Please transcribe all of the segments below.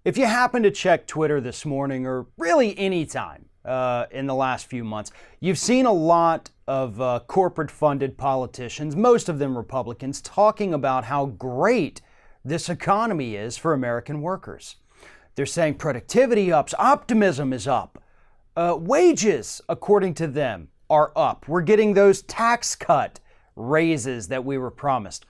If you happen to check Twitter this morning, or really any time in the last few months, you've seen a lot of corporate-funded politicians, most of them Republicans, talking about how great this economy is for American workers. They're saying productivity ups, optimism is up. Wages, according to them, are up. We're getting those tax cut raises that we were promised.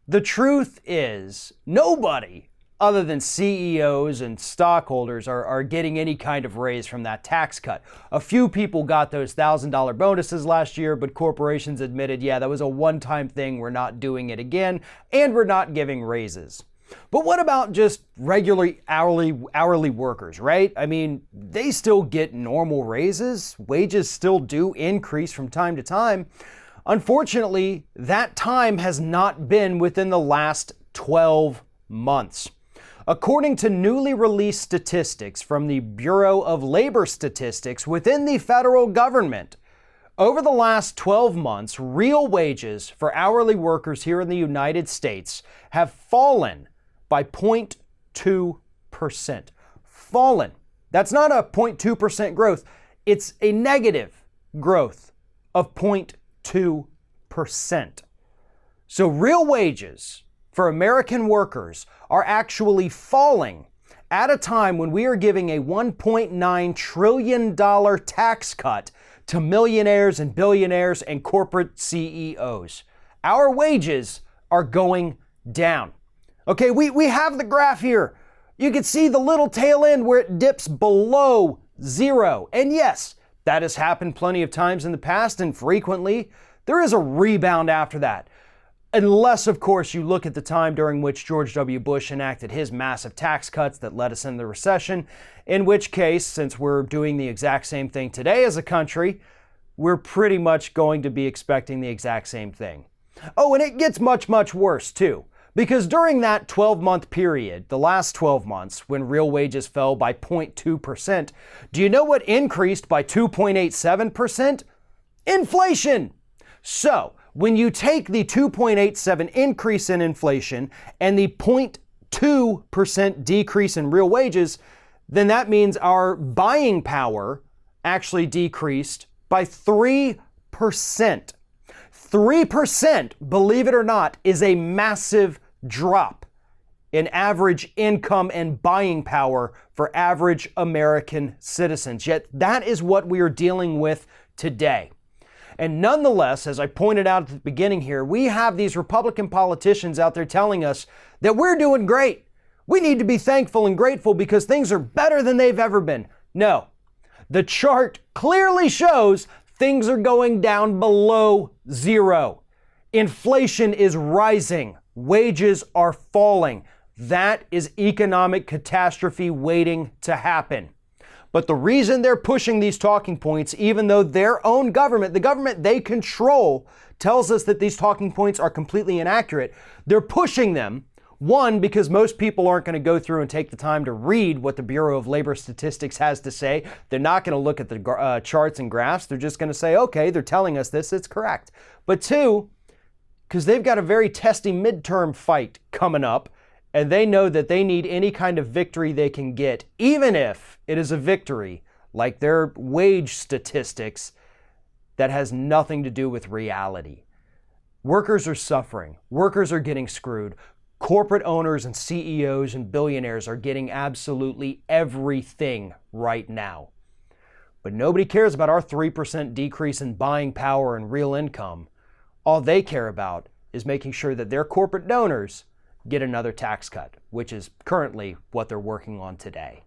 The truth is, nobody other than CEOs and stockholders are getting any kind of raise from that tax cut. A few people got those $1,000 bonuses last year, but corporations admitted, yeah, that was a one-time thing. We're not doing it again, and we're not giving raises. But what about just regular hourly workers, right? I mean, they still get normal raises. Wages still do increase from time to time. Unfortunately, that time has not been within the last 12 months. According to newly released statistics from the Bureau of Labor Statistics within the federal government, over the last 12 months, real wages for hourly workers here in the United States have fallen by 0.2%. Fallen. That's not a 0.2% growth. It's a negative growth of 0.2%. So real wages for American workers are actually falling at a time when we are giving a $1.9 trillion tax cut to millionaires and billionaires and corporate CEOs. Our wages are going down. Okay, we have the graph here. You can see the little tail end where it dips below zero. And yes, that has happened plenty of times in the past, and frequently there is a rebound after that. Unless, of course, you look at the time during which George W. Bush enacted his massive tax cuts that led us into the recession, in which case, since we're doing the exact same thing today as a country, we're pretty much going to be expecting the exact same thing. Oh, and it gets much, much worse too. Because during that 12-month period, the last 12 months, when real wages fell by 0.2%, do you know what increased by 2.87%? Inflation! So, when you take the 2.87 increase in inflation and the 0.2% decrease in real wages, then that means our buying power actually decreased by 3%. 3%, believe it or not, is a massive drop in average income and buying power for average American citizens. Yet that is what we are dealing with today. And nonetheless, as I pointed out at the beginning here, we have these Republican politicians out there telling us that we're doing great. We need to be thankful and grateful because things are better than they've ever been. No, the chart clearly shows things are going down below zero. Inflation is rising. Wages are falling. That is economic catastrophe waiting to happen. But the reason they're pushing these talking points, even though their own government, the government they control, tells us that these talking points are completely inaccurate, they're pushing them, one, because most people aren't going to go through and take the time to read what the Bureau of Labor Statistics has to say. They're not going to look at the charts and graphs. They're just going to say, okay, they're telling us this, it's correct. But two, because they've got a very testy midterm fight coming up, and they know that they need any kind of victory they can get, even if it is a victory like their wage statistics that has nothing to do with reality. Workers are suffering. Workers are getting screwed. Corporate owners and CEOs and billionaires are getting absolutely everything right now. But nobody cares about our 3% decrease in buying power and real income. All they care about is making sure that their corporate donors get another tax cut, which is currently what they're working on today.